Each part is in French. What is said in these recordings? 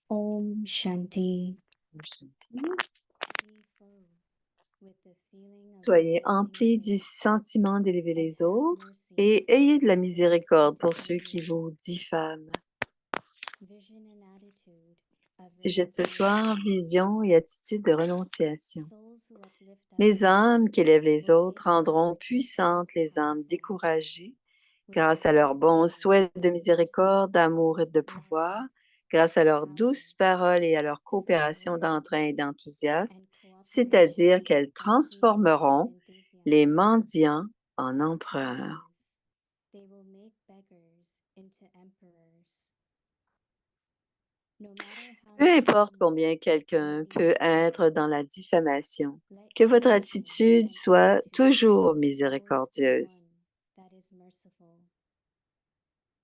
Om Shanti. Soyez emplis du sentiment d'élever les autres et ayez de la miséricorde pour ceux qui vous diffament. Sujet de ce soir, vision et attitude de renonciation. Les âmes qui élèvent les autres rendront puissantes les âmes découragées grâce à leurs bons souhaits de miséricorde, d'amour et de pouvoir, grâce à leurs douces paroles et à leur coopération d'entrain et d'enthousiasme, c'est-à-dire qu'elles transformeront les mendiants en empereurs. Peu importe combien quelqu'un peut être dans la diffamation, que votre attitude soit toujours miséricordieuse.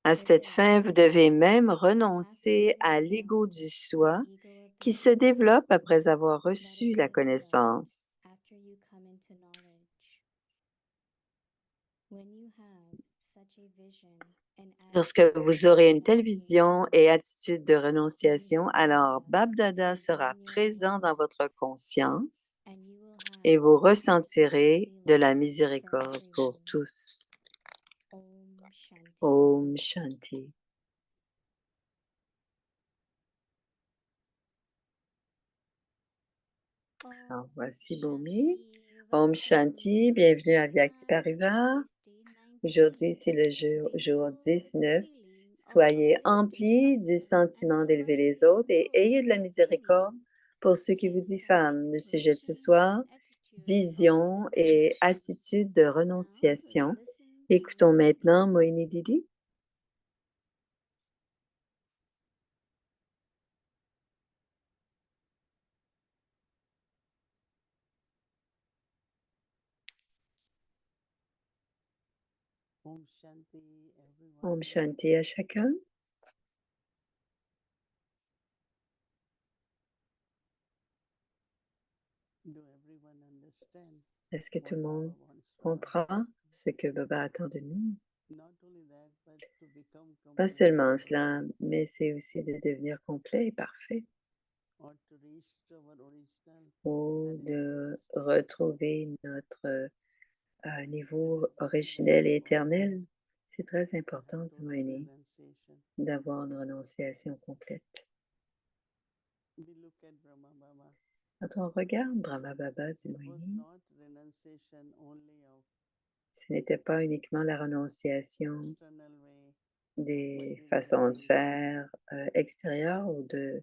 À cette fin, vous devez même renoncer à l'ego du soi qui se développe après avoir reçu la connaissance. Lorsque vous aurez une telle vision et attitude de renonciation, alors Bab-Dada sera présent dans votre conscience et vous ressentirez de la miséricorde pour tous. Om Shanti. Alors, voici Bhumi. Om Shanti, bienvenue à Vyakti Parivar. Aujourd'hui, c'est le jour 19. Soyez emplis du sentiment d'élever les autres et ayez de la miséricorde pour ceux qui vous diffament. Le sujet de ce soir, vision et attitude de renonciation. Écoutons maintenant Moini Didi. Om Shanti à chacun. Est-ce que tout le monde comprend ce que Baba attend de nous? Pas seulement cela, mais c'est aussi de devenir complet et parfait ou de retrouver notre niveau originel et éternel. C'est très important, Timoini, d'avoir une renonciation complète. Quand on regarde Brahma Baba, Timoini, ce n'était pas uniquement la renonciation des façons de faire extérieures ou de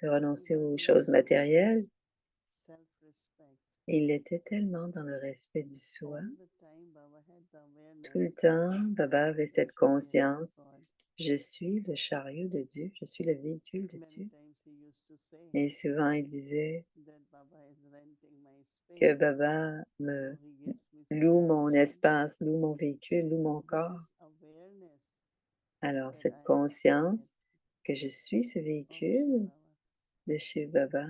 renoncer aux choses matérielles. Il était tellement dans le respect du soi. Tout le temps, Baba avait cette conscience. Je suis le chariot de Dieu, je suis le véhicule de Dieu. Et souvent, il disait que Baba me loue mon espace, loue mon véhicule, loue mon corps. Alors, cette conscience que je suis ce véhicule de chez Baba.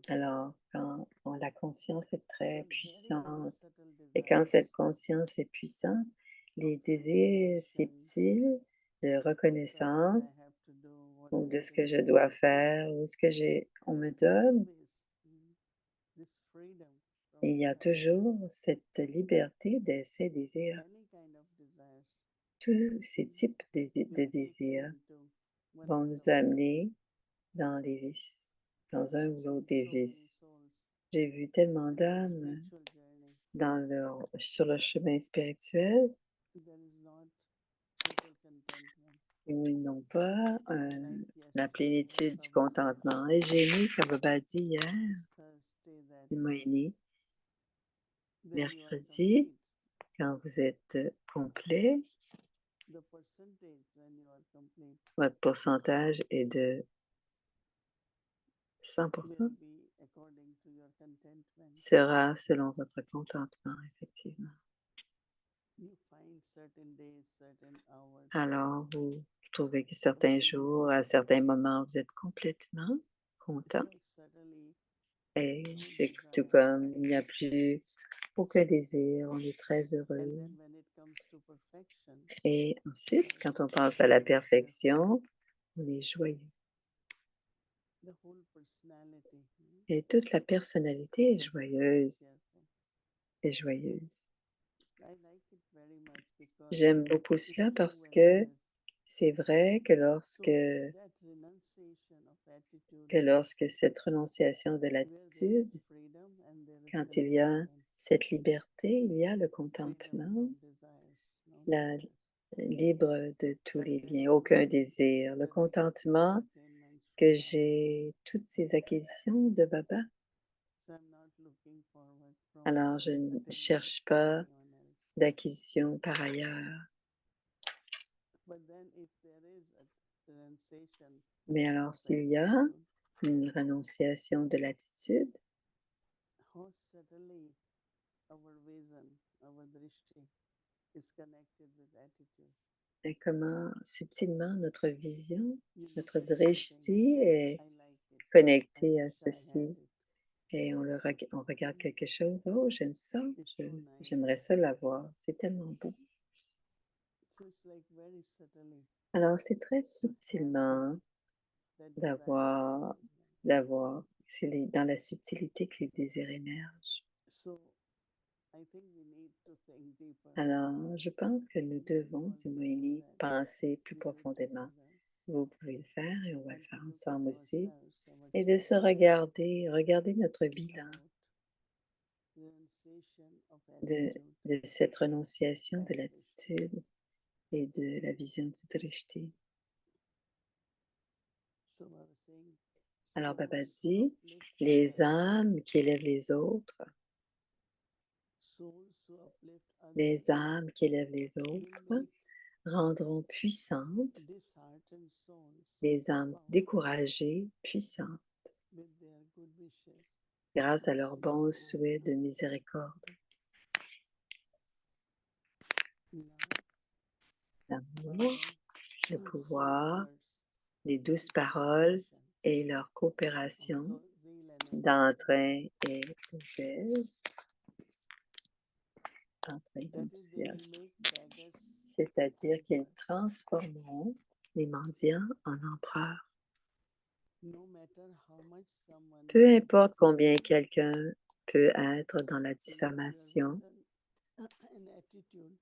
Alors, quand la conscience est très puissante, et quand cette conscience est puissante, les désirs subtils de reconnaissance ou de ce que je dois faire ou ce que on me donne, il y a toujours cette liberté de ces désirs. Tous ces types de désirs vont nous amener dans les vices, dans un ou l'autre des vices. J'ai vu tellement d'âmes sur le chemin spirituel où ils n'ont pas la plénitude du contentement. Et j'ai lu, comme Baba dit hier, Moïni, mercredi, quand vous êtes complet, votre pourcentage est de 100%, sera selon votre contentement, effectivement. Alors, vous trouvez que certains jours, à certains moments, vous êtes complètement content. Et c'est tout comme il n'y a plus aucun désir, on est très heureux. Et ensuite, quand on pense à la perfection, On est joyeux. the whole personality, Et toute la personnalité est so joyeuse. cheerful. Est joyeuse. I like it very much because J'aime beaucoup it's cela true parce when que it is. c'est vrai que So that renunciation of attitude, lorsque cette renonciation de where there l'attitude, is freedom and there is quand il y a contentment, cette liberté, il y a le freedom contentement, from desires, no la, desires. libre de tous But les then liens, aucun désir, le that I get contentement attainments que from Baba. j'ai toutes ces acquisitions de Baba. So I'm not looking forward from Alors, je ne attainments cherche from pas anyone else. d'acquisition par ailleurs. But then if there is a renunciation Mais alors, of s'il y a attitude, une renonciation de l'attitude, how subtly our vision, our drishti is connected with attitude. et comment subtilement notre vision, You notre look at something, drishti est I like it, I connectée à wish I had ceci. it. Et on regarde quelque chose, oh, j'aime ça, It's so nice. j'aimerais ça l'avoir, c'est tellement beau. So it's like very subtly Alors, c'est très to have subtilement that desire d'avoir, comes in. c'est dans la subtilité que les désirs émergent. So I think we need to think deeper. Alors, je pense que nous Maybe you devons, want to Zimoïni, do that penser plus maybe profondément. together Vous pouvez le faire et on va le and to faire look at ensemble aussi. ourselves, our Et de se journey regarder notre bilan about renunciation of de, attitude de cette renonciation de and drishti. l'attitude et de la vision du drishti. So I was saying, Alors, Baba souls who dit, uplift les others, âmes qui élèvent les autres, souls who uplift les others âmes qui élèvent les will autres make rendront puissantes disheartened souls les âmes bound découragées puissantes with their good wishes, grâce à leurs mercy, bons and souhaits de love. miséricorde, Love, l'amour, power, le sweet pouvoir, words, les douces and paroles cooperation et leur of coopération zeal and energy. d'entrain et zèle, d'entrain et That is, they will d'enthousiasme. make beggars C'est-à-dire qu'ils emperors. transformeront les mendiants en empereurs. No matter how much someone Peu may importe combien defame, quelqu'un peut être dans la let your diffamation, vision and attitude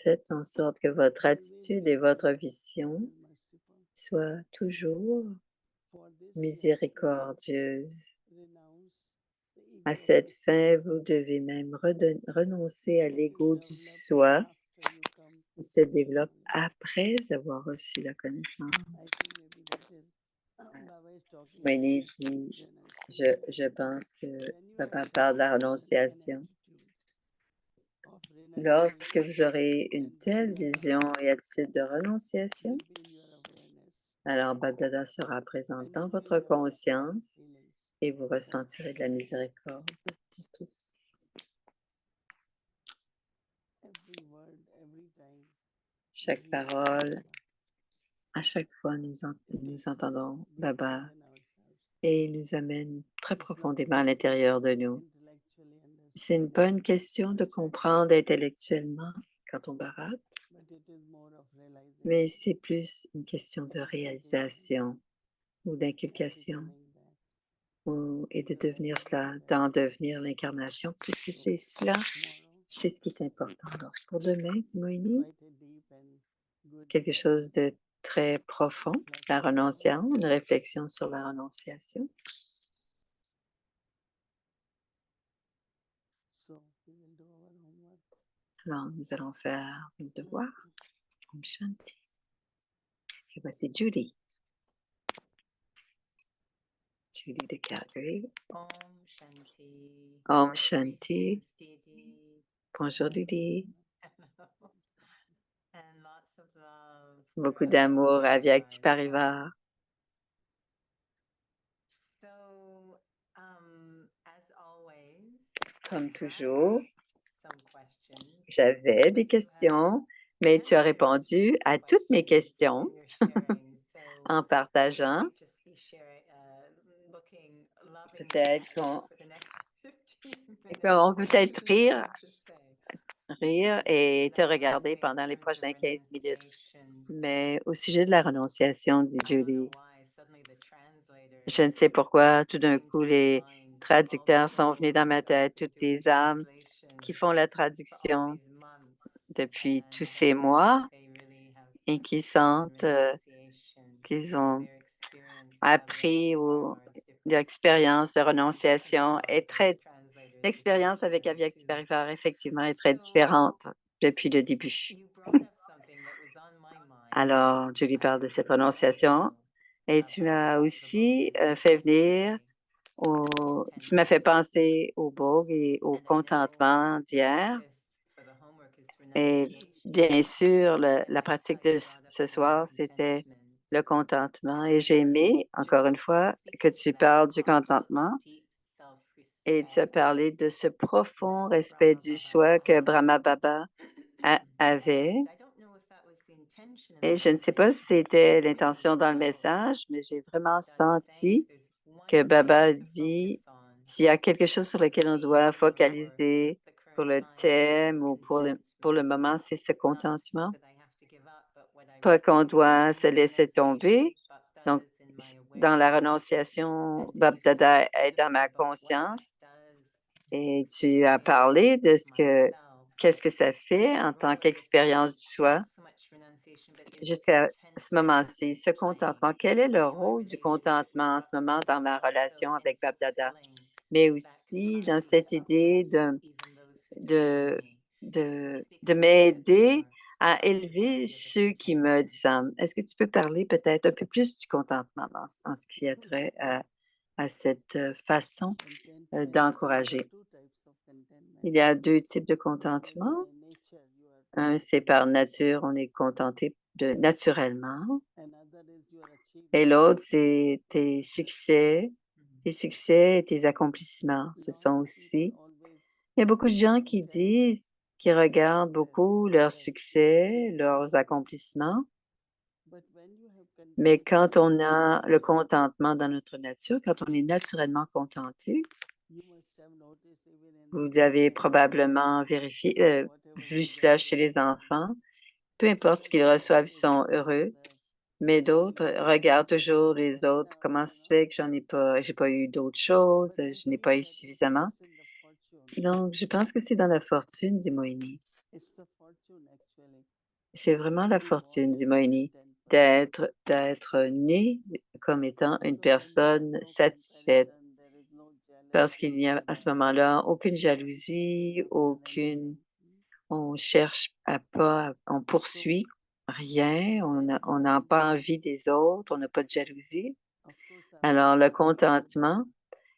faites en sorte que votre always attitude be et votre kind vision and merciful. soient toujours For this, you have to miséricordieuses. renounce the À ego of cette the fin, self vous devez même renoncer à that is l'ego du developed soi after you come qui se to développe knowledge. après avoir reçu la connaissance. I think maybe that is Baba is talking Winnie about dit, renunciation. je pense que When you Papa have parle de la such a vision and renonciation. attitude of Lorsque renunciation vous aurez une and telle desire vision et attitude de renonciation, will be in your awareness alors Babdada sera présent and dans you will votre have merciful conscience feelings. et vous ressentirez de la miséricorde pour tous. Every word, every time we Chaque hear parole, Baba, à chaque fois, nous it takes us entendons deep Baba within ourselves. et il nous amène très It's not profondément à easy l'intérieur de to nous. intellectually C'est une understand bonne question de or chant, comprendre intellectuellement quand on barate, but it is more of mais realization c'est plus une question de and inculcation réalisation ou and d'inculcation becoming that. et de So I devenir think cela, that d'en devenir l'incarnation, puisque so c'est cela, tomorrow, c'est ce qui est important. Alors, pour demain, Timoini, quite a deep and good quelque chose de très profond, la reflection. renonciation, une réflexion sur la renonciation. So we will do our homework. Alors, nous allons faire nos devoirs. Om Shanti. Et voici Judy. Judy de Calgary. Om Shanti. Om Shanti. Greetings, Didi. Bonjour Didi. And lots of love. for Beaucoup d'amour à Vyakti Parivar. Parivar. So, as always, Comme I toujours, had some questions, j'avais but des you have questions, mais tu as answered répondu à toutes mes questions in your sharing. So en partageant. maybe just be sharing, looking lovingly Peut-être at you qu'on for the next 15 on peut minutes. peut-être rire, To say. rire et te And I must regarder say, in pendant les terms of prochains 15 minutes. renunciation, Mais au sujet de la renonciation, dit Judy, je ne sais pourquoi, tout d'un coup, les traducteurs sont venus dans ma tête, toutes les âmes qui font la traduction depuis tous ces mois et qui sentent qu'ils ont appris ou l'expérience de renonciation est très... L'expérience avec Avi Experivar, effectivement, est très différente depuis le début. Alors, Julie parle de cette renonciation et tu m'as aussi fait venir tu m'as fait penser au Bogue et au contentement d'hier. Et bien sûr, la pratique de ce soir, c'était le contentement. Et j'ai aimé, encore une fois, que tu parles du contentement et tu as parlé de ce profond respect du soi que Brahma Baba avait. Et je ne sais pas si c'était l'intention dans le message, mais j'ai vraiment senti que Baba dit, s'il y a quelque chose sur lequel on doit focaliser pour le thème ou pour le moment, c'est ce contentement. Pas qu'on doit se laisser tomber. Donc, dans la renonciation, Bab Dada est dans ma conscience. Et tu as parlé de qu'est-ce que ça fait en tant qu'expérience du soi jusqu'à ce moment-ci, ce contentement. Quel est le rôle du contentement en ce moment dans ma relation avec Bab Dada, mais aussi dans cette idée de, de m'aider à élever ceux qui me diffament. Est-ce que tu peux parler peut-être un peu plus du contentement en ce qui a trait à cette façon d'encourager? Il y a deux types de contentement. Un, c'est par nature, on est contenté naturellement. Et l'autre, c'est tes succès et tes accomplissements. Ce sont aussi... Il y a beaucoup de gens qui disent, qui regardent beaucoup leurs succès, leurs accomplissements. Mais quand on a le contentement dans notre nature, quand on est naturellement contenté, vous avez probablement vu cela chez les enfants. Peu importe ce qu'ils reçoivent, ils sont heureux. Mais d'autres regardent toujours les autres. Comment ça se fait que j'ai pas eu d'autres choses, je n'ai pas eu suffisamment. Donc, je pense que c'est dans la fortune, dit Moïni. C'est vraiment la fortune, dit Moïni, d'être né comme étant une personne satisfaite. Parce qu'il n'y a à ce moment-là aucune jalousie, on cherche on poursuit rien, on n'a pas envie des autres, on n'a pas de jalousie. Alors, le contentement,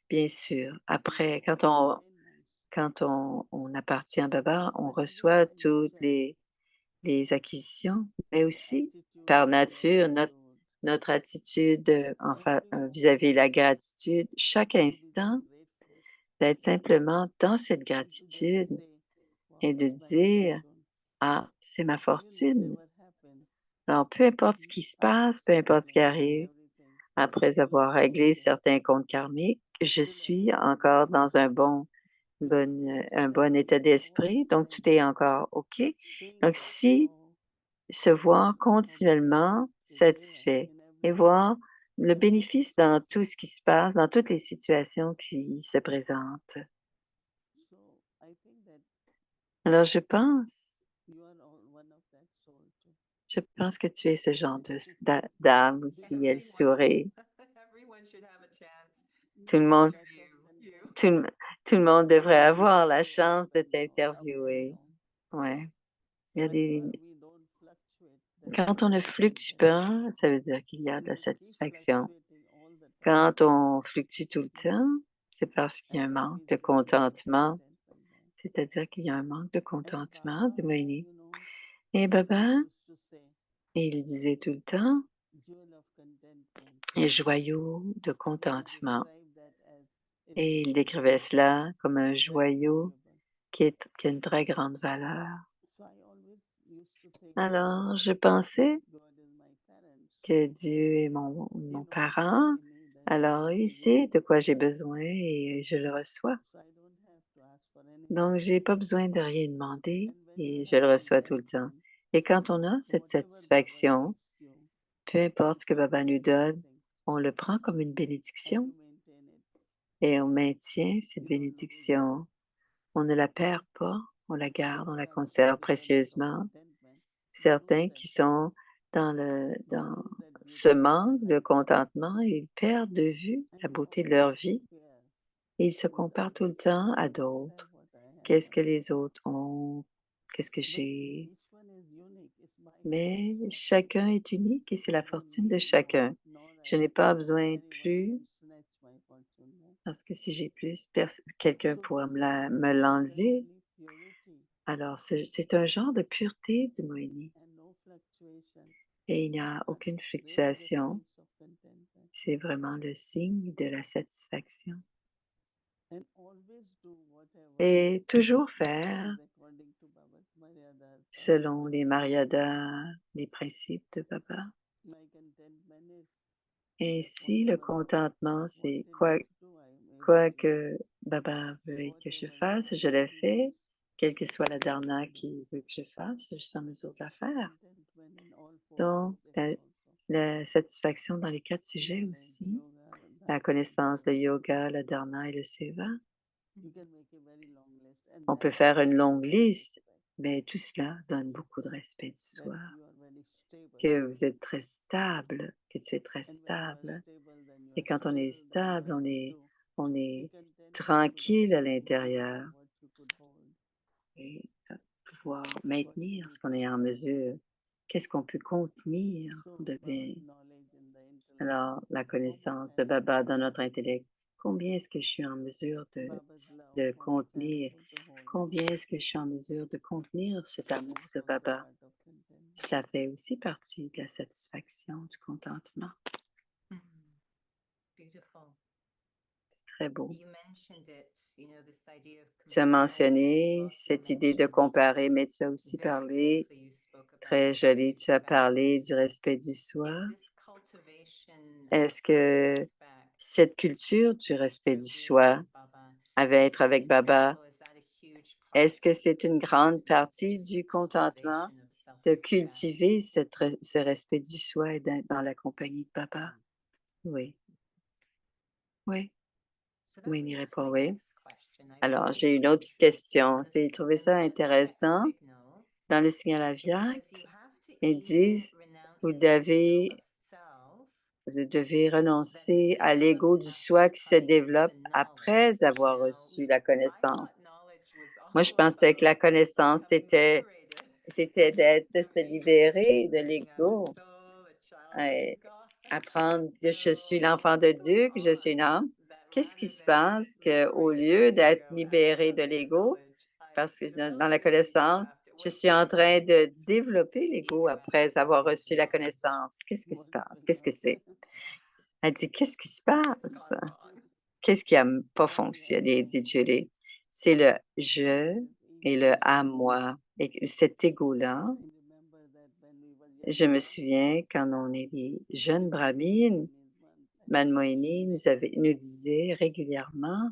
bien sûr, après, quand on appartient à Baba, on reçoit toutes les acquisitions, mais aussi, par nature, notre attitude vis-à-vis de la gratitude, chaque instant, d'être simplement dans cette gratitude et de dire, ah, c'est ma fortune. Alors, peu importe ce qui se passe, peu importe ce qui arrive, après avoir réglé certains comptes karmiques, je suis encore dans un bon état d'esprit, donc tout est encore OK. Donc, si se voir continuellement satisfait et voir le bénéfice dans tout ce qui se passe, dans toutes les situations qui se présentent. Alors, je pense que tu es ce genre d'âme aussi, elle sourit. Tout le monde, tout, le- tout le monde devrait avoir la chance de t'interviewer. Ouais. Il y a Quand on ne fluctue pas, ça veut dire qu'il y a de la satisfaction. Quand on fluctue tout le temps, c'est parce qu'il y a un manque de contentement. C'est-à-dire qu'il y a un manque de contentement, de Moïni. Et Baba, il disait tout le temps, un joyau de contentement. Et il décrivait cela comme un joyau qui a une très grande valeur. Alors, je pensais que Dieu est mon parent. Alors, il sait de quoi j'ai besoin et je le reçois. Donc, j'ai pas besoin de rien demander et je le reçois tout le temps. Et quand on a cette satisfaction, peu importe ce que Baba nous donne, on le prend comme une bénédiction et on maintient cette bénédiction. On ne la perd pas, on la garde, on la conserve précieusement. Certains qui sont dans ce manque de contentement, ils perdent de vue la beauté de leur vie et ils se comparent tout le temps à d'autres. Qu'est-ce que les autres ont? Qu'est-ce que j'ai? Mais chacun est unique et c'est la fortune de chacun. Je n'ai pas besoin de plus parce que si j'ai plus, quelqu'un pourra me l'enlever. Alors, c'est un genre de pureté du Moini et il n'y a aucune fluctuation. C'est vraiment le signe de la satisfaction. Et toujours faire selon les maryadas, les principes de Baba. Ainsi, le contentement, c'est quoi que Baba veuille que je fasse, je le fais. Quelle que soit la dharna qui veut que je fasse, je suis en mesure de la faire. Donc, la satisfaction dans les 4 sujets aussi, la connaissance, le yoga, la dharna et le seva. On peut faire une longue liste, mais tout cela donne beaucoup de respect du soi. Que vous êtes très stable, que tu es très stable. Et quand on est stable, on est tranquille à l'intérieur et pouvoir maintenir ce qu'on est en mesure. Qu'est-ce qu'on peut contenir? On devient alors la connaissance de Baba dans notre intellect. Combien est-ce que je suis en mesure de contenir? Combien est-ce que je suis en mesure de contenir cet amour de Baba? Cela fait aussi partie de la satisfaction, du contentement. Très beau. Tu as mentionné cette idée de comparer, mais tu as aussi parlé, très joli, tu as parlé du respect du soi. Est-ce que cette culture du respect du soi, être avec Baba, est-ce que c'est une grande partie du contentement de cultiver ce respect du soi et d'être dans la compagnie de Baba? Oui. Oui. Oui, il répond oui. Alors, j'ai une autre petite question. J'ai trouvé ça intéressant. Dans le signal Aviat, ils disent, vous devez renoncer à l'ego du soi qui se développe après avoir reçu la connaissance. Moi, je pensais que la connaissance, c'était de se libérer de l'ego, apprendre que je suis l'enfant de Dieu, que je suis une âme. Qu'est-ce qui se passe qu'au lieu d'être libéré de l'ego, parce que dans la connaissance, je suis en train de développer l'ego après avoir reçu la connaissance. Qu'est-ce qui se passe? Qu'est-ce que c'est? Elle dit, qu'est-ce qui se passe? Qu'est-ce qui n'a pas fonctionné, dit Julie. C'est le je et le à moi. Et cet ego-là, je me souviens quand on est des jeunes brahmines, Manmohini nous disait régulièrement,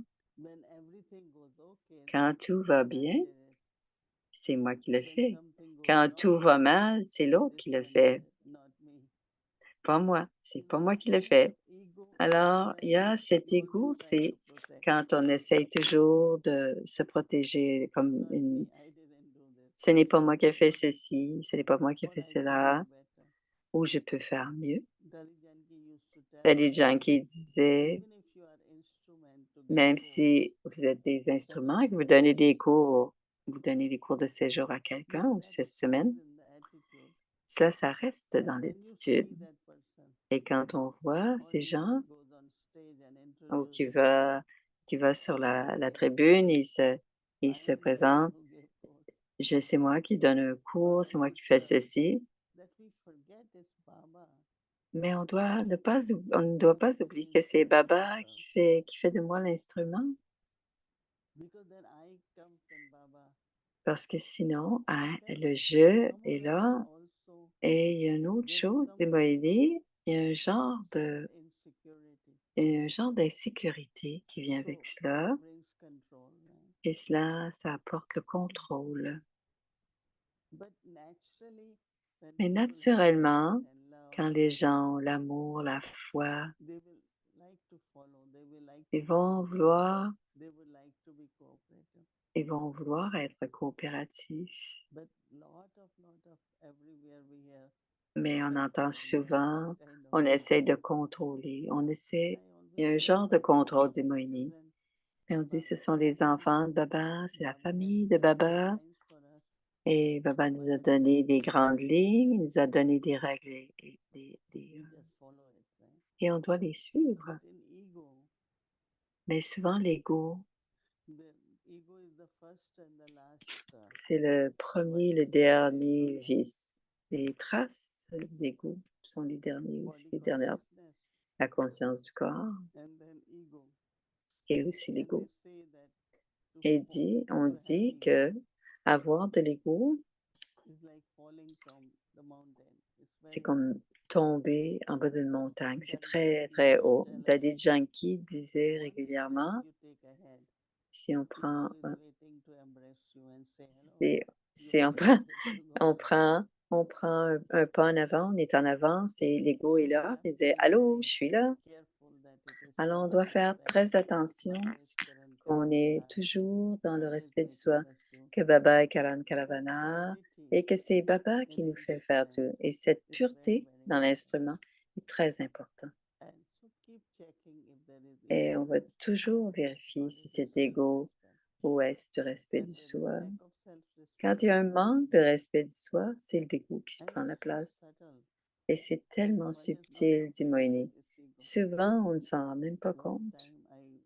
quand tout va bien, c'est moi qui le fais. Quand tout va mal, c'est l'autre qui le fait. Pas moi, c'est pas moi qui le fais. Alors, il y a cet ego, c'est quand on essaye toujours de se protéger comme ce n'est pas moi qui ai fait ceci, ce n'est pas moi qui ai fait cela, ou je peux faire mieux. Lady Janki disait, même si vous êtes des instruments et que vous donnez des cours de séjour à quelqu'un ou cette semaine, ça reste dans l'attitude. Et quand on voit ces gens qui va sur la tribune, il se présente, c'est moi qui donne un cours, c'est moi qui fais ceci. Mais on ne doit pas oublier que c'est Baba qui fait de moi l'instrument. Parce que sinon, le je est là et il y a une autre chose, dit Moïse, il y a un genre d'insécurité qui vient avec cela et cela, ça apporte le contrôle. But naturally, when Mais people have faith naturellement, and love, quand les gens ont l'amour, la foi, they will like to follow, they will like ils to vont cooperate, vouloir, they would like to be cooperative. ils vont vouloir être coopératifs. But lot of everywhere we hear Mais on entend control, some souvent, kind of on essaie de control. contrôler, on And essaie, I il y a always un say genre de that contrôle these are d'Imoini. children Et on of dit ce Baba. sont les enfants de Baba, c'est la Baba has famille de set Baba. guidelines for us. Et Baba Baba nous a has set donné des rules. grandes lignes, il nous a donné des règles We just follow it, right? et on doit les suivre. But in ego, Mais souvent, l'ego, the ego is the first and the last c'est le premier, le vice, dernier vice. Les traces d'ego sont les derniers aussi, body les dernières. consciousness, La conscience du corps and then ego. et aussi And they l'ego. say that Et on to have dit ego que avoir de l'ego, is like falling from the mountain. It's c'est very comme tomber en bas d'une montagne. C'est Daddy très, Yankee très used to haut. tell us, Daddy Yankee disait one step régulièrement, you take ahead, si on prend, ego is waiting to embrace you and say hello. c'est, You si are on prend, ready to go. on prend un pas en avant, on est en avance et l'ego So est we là. have Il to dit, be allô, very je suis là. careful that it is Alors, on doit faire self-respect, très attention always qu'on Karan est Karan, toujours dans le always respect de waiting soi, us to. que Baba est Karan That Karavana purity et que c'est Baba qui in nous fait faire tout. instrument Et cette is very, pureté very dans important. l'instrument est très importante. And so keep checking if there is Et on ego va toujours vérifier or si it is c'est ego self-respect. ou est-ce du respect When du there is soi. lack of Quand self-respect, il y a un manque de respect du soi, c'est l'ego qui se and prend la it's so place. subtle, Et c'est tellement one is not subtil, aware dit that Moïni. it's ego. Souvent, on ne s'en rend même pas One compte. time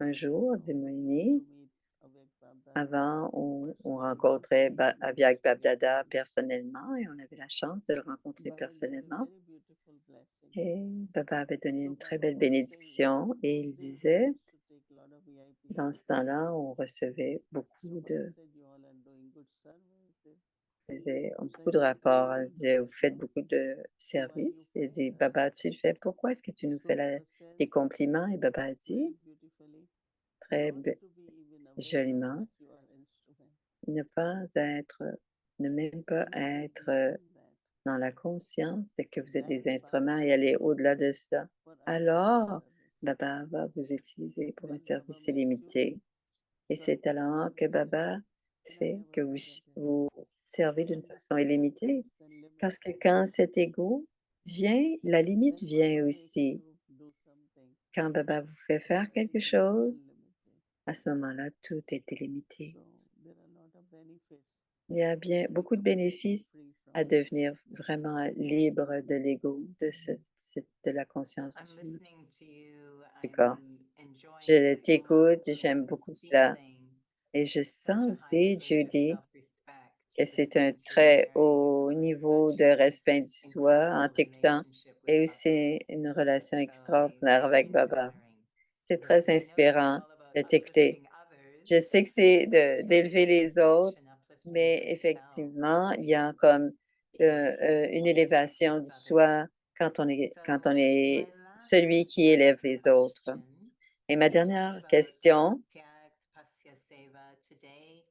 Un jour, dit we used Moïni, to meet Avek Baba avant, on personally, rencontrait personally, Aviak Babdada very personnellement et on avait la chance de le rencontrer Baba gave a personnellement. very beautiful blessing. Et Baba avait donné So une très Baba belle was saying, bénédiction et il those days we disait, used to take a lot of VIP. dans ce temps-là, on recevait So beaucoup Baba de, said, you all are doing good service. faisait So beaucoup I de said, rapports. why Il you do disait, vous it? faites beaucoup de So why you services. Il praise dit, us? Baba, tu le fais. Pourquoi est-ce que tu nous So fais Baba said des compliments? Et Baba a dit, very beautifully, très not to be even aware joliment, that you are instrument. ne pas être, ne même pas And we are être beyond that. dans la conscience de que vous êtes des Then instruments Baba et aller will use au-delà you de ça. for unlimited Alors, service. Baba va vous utiliser pour un Then Baba service makes you illimité. Et serve c'est alors que Baba and I fait never que vous, forget it. vous servez d'une When this façon ego illimitée. comes, then limit Parce que comes. quand cet ego vient, la limite When vient Baba makes aussi. you do something, Quand Baba vous fait faire quelque everything is chose, unlimited. à ce moment-là, tout est illimité. So there are a lot of benefits Il y a bien beaucoup de bénéfices free from à devenir the vraiment ego. libre de l'ego, de la conscience I'm listening to you. du corps. I'm enjoying Je so t'écoute et much j'aime and beaucoup cela. feeling Et je such sens a high aussi, surge of Judy, self-respect que just c'est un in très sharing, as haut well as niveau such de an respect du soi en incredible t'écoutant relationship et with Baba. aussi une relation So extraordinaire it's very avec Baba. inspiring C'est to très listen. I know this is inspirant all about de t'écouter. uplifting others, Je sais que c'est but if you d'élever could les just autres, touch and uplift mais yourself effectivement, to il be y a able to comme be une one who élévation du uplifts others. soi quand on So my celui last qui élève les autres. question, Et ma you talked dernière about question, Tyag Pasya Seva today.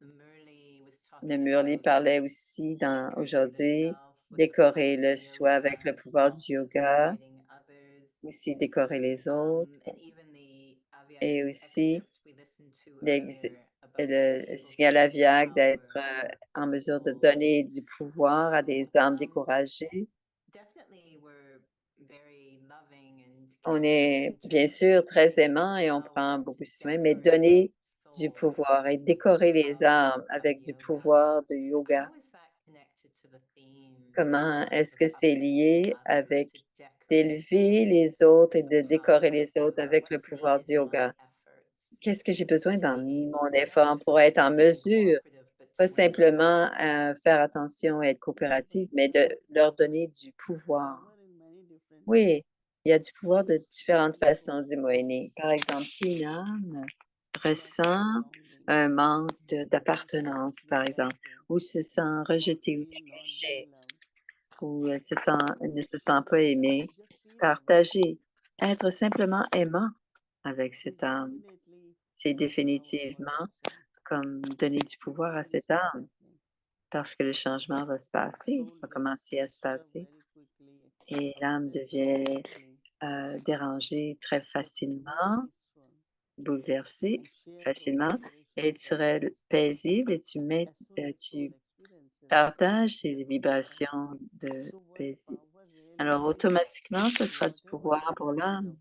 Murli was le talking Murli about parlait aussi decorating the aujourd'hui, self with the power décorer of le soi yoga, avec le pouvoir du also yoga, decorating others, aussi décorer les autres, and even the et Avyakt aussi excerpt we listened to l'ex- earlier about being le able to signal give aviaque d'être power en to mesure de souls. donner du pouvoir à des So âmes découragées. definitely we're very loving and On caring est in bien terms of sûr très giving aimant et on power prend to beaucoup de soin, mais decorate donner du souls pouvoir et with the décorer les âmes power of avec du yoga. pouvoir de yoga. How is that connected to the theme this Comment month est-ce of que c'est uplifting lié others, avec to decorate d'élever souls les autres et with de the power décorer of les autres yoga? avec le What's pouvoir needed du in my yoga? efforts Qu'est-ce que j'ai besoin to dans be able mon to not effort just pour être en give and mesure, cooperative, but pas to empower? simplement faire attention et être coopérative, mais de leur donner du pouvoir? Power in many different ways. Oui, il y a du pouvoir de différentes People façons, dit Moïni. Par exemple, si une âme lack of ressent belonging, un manque d'appartenance, feels par exemple, rejected, ou se sent or rejetée ou feel not négligée, being loved, ou ne se sent pas aimée, just feel loving partager, être simplement aimant avec is cette âme. definitely C'est giving power for définitivement that soul. comme donner du It's pouvoir à very cette slow âme. happening. parce que le changement va se passer, va commencer à se passer et l'âme devient dérangée très facilement, bouleversée facilement et tu serais paisible et tu partages ces vibrations de paisible. Alors, automatiquement, ce sera du pouvoir pour l'âme.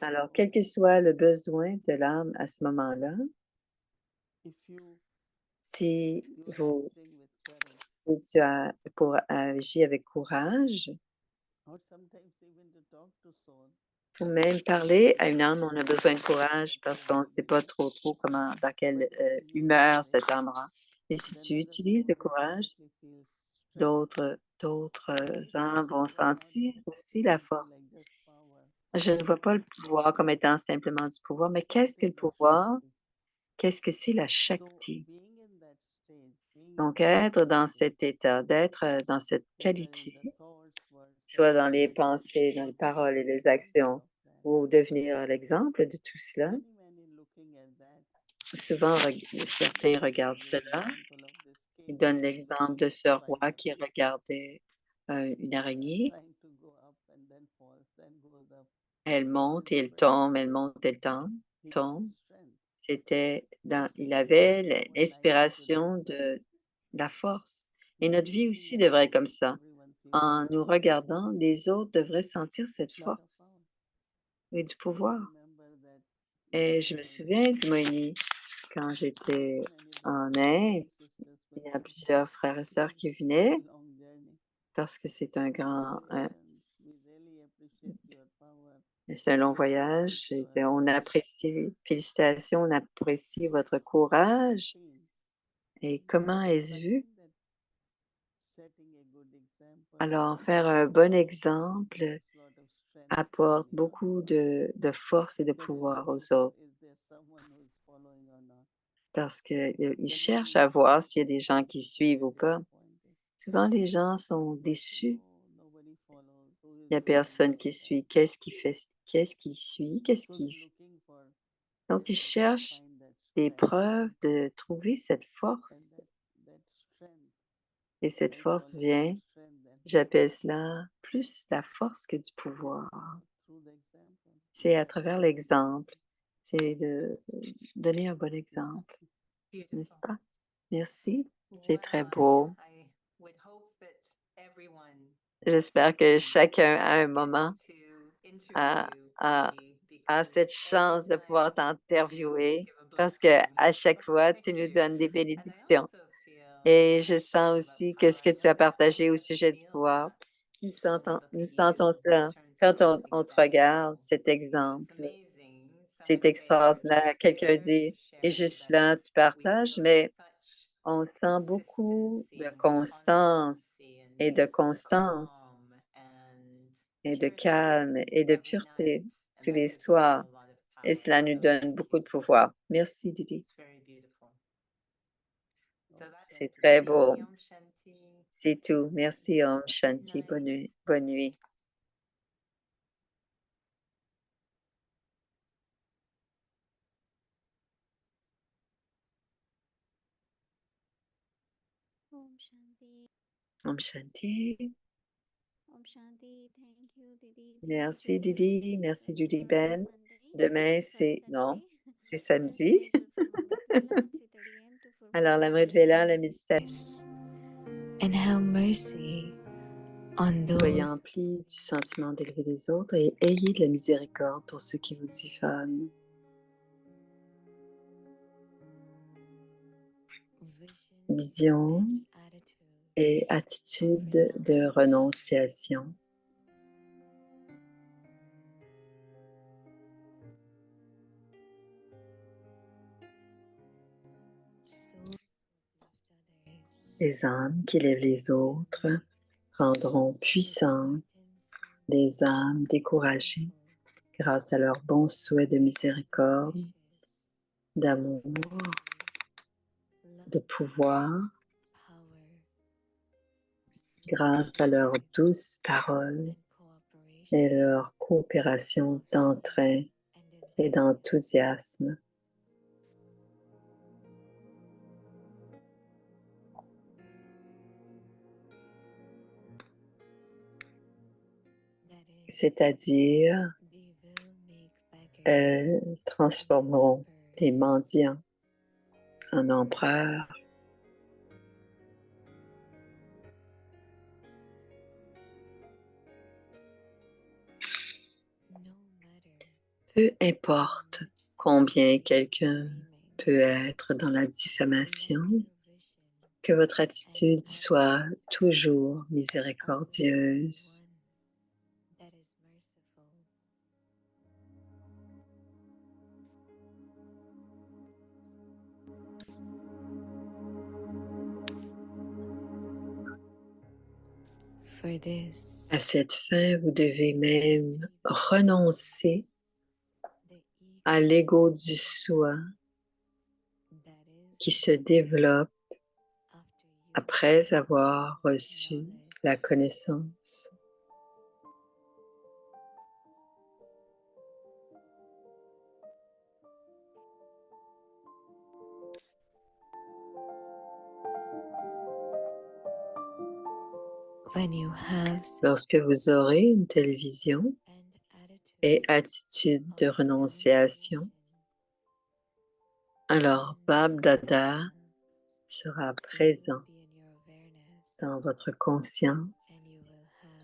Alors, quel que soit le besoin de l'âme à ce moment-là, si tu agis avec courage, ou même parler à une âme, on a besoin de courage parce qu'on ne sait pas trop dans quelle humeur cette âme sera. Et si tu utilises le courage, d'autres âmes vont sentir aussi la force. Je ne vois pas le pouvoir comme étant simplement du pouvoir, mais qu'est-ce que le pouvoir? Qu'est-ce que c'est la Shakti? Donc, être dans cet état, d'être dans cette qualité, soit dans les pensées, dans les paroles et les actions, ou devenir l'exemple de tout cela. Souvent, certains regardent cela. Ils donnent l'exemple de ce roi qui regardait une araignée. Elle monte et elle tombe, elle monte et elle tombe. Il avait l'inspiration de la force. Et notre vie aussi devrait être comme ça. En nous regardant, les autres devraient sentir cette force et du pouvoir. Et je me souviens d'Imoini, quand j'étais en Inde, il y a plusieurs frères et sœurs qui venaient parce que c'est un long voyage. On apprécie, félicitations, on apprécie votre courage. Et comment est-ce vu? Alors, faire un bon exemple apporte beaucoup de force et de pouvoir aux autres parce qu'ils cherchent à voir s'il y a des gens qui suivent ou pas. Souvent, les gens sont déçus. Il n'y a personne qui suit. Qu'est-ce qui fait? Qu'est-ce qui suit? Donc, ils cherchent des preuves de trouver cette force. Et cette force vient, j'appelle cela plus la force que du pouvoir. C'est à travers l'exemple. C'est de donner un bon exemple, n'est-ce pas? Merci. C'est très beau. J'espère que chacun à un moment a, a, a cette chance de pouvoir t'interviewer parce que à chaque fois, tu nous donnes des bénédictions. Et je sens aussi que ce que tu as partagé au sujet du pouvoir, nous sentons cela quand on te regarde, cet exemple. C'est extraordinaire. Quelqu'un dit, et juste là, tu partages, mais on sent beaucoup de constance et de constance et de calme et de pureté tous les soirs. Et cela nous donne beaucoup de pouvoir. Merci, Didi. C'est très beau. C'est tout. Merci, Om Shanti. Bonne nuit. Bonne nuit. Om Shanti. Om Shanti. Om Shanti. Thank you, Didi. Merci, Didi. Merci, Judy Ben. Demain, c'est Saturday. samedi. Alors, la Vela, la méditation. And have mercy on Soyez those emplis du sentiment d'élever les autres et ayez de la miséricorde pour ceux qui vous diffament. Vision et attitude de renonciation. Les âmes qui lèvent les autres rendront puissantes les âmes découragées grâce à leurs bons souhaits de miséricorde, d'amour, de pouvoir, grâce à leurs douces paroles et leur coopération d'entrain et d'enthousiasme. c'est-à-dire elles transformeront les mendiants en empereurs. Peu importe combien quelqu'un peut être dans la diffamation, que votre attitude soit toujours miséricordieuse. À cette fin, vous devez même renoncer à l'ego du soi qui se développe après avoir reçu la connaissance. Lorsque vous aurez une telle vision et attitude de renonciation, alors Bab Dada sera présent dans votre conscience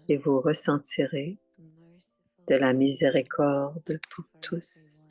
et vous ressentirez de la miséricorde pour tous.